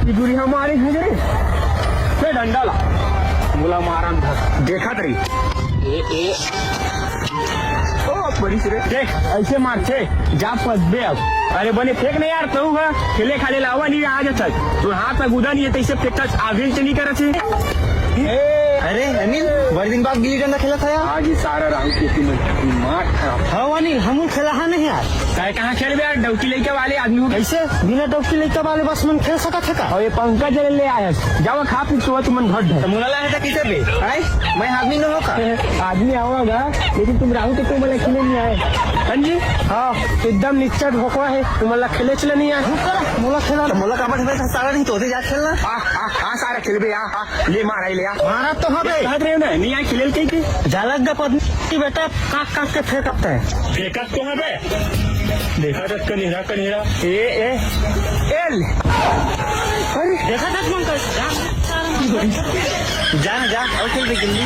अति बुरी हमारी है रे डंडा ला मुला मारन देखा तरी ए ओ बड़ी रे देख ऐसे मार छे जा फसबे अब अरे बने फेंक नहीं यार तू का खेले खाले लावा नहीं आ जाता तो हाथ में गुदा नहीं है तैसे फेंकता आगे नहीं करे छे अरे अनिल बड़े दिन बाद गिल्ली डंडा खेला था यार। आज ही सारा राउंड की दिमाग खराब। हाँ अनिल हम खेला है नहीं यार। काय कहाँ खेल यार डौकी लेके वाले आदमी कैसे बिना डौकी लेके वाले बस मन खेल सका था का। और ये पंकज ले आया जाओ खा पी तो तुम घट है मुला लाया था किसे पे मैं आदमी न होगा आदमी आओगा लेकिन तुम राहु तो तुम खेले नहीं आए हाँ जी हाँ एकदम निश्चित होगा है तुम खेले चले नहीं आए मोला खेला मोला का सारा नहीं तो जा खेलना सारा खेल बे ले मारा ले मारा तो रहे ना नहीं आए खेल के जालक का पत्नी बेटा काक काक के फेंकता है फेंकत तो है बे देखा तक कनेरा ए एल अरे देखा तक मन कर जा और खेल गिल्ली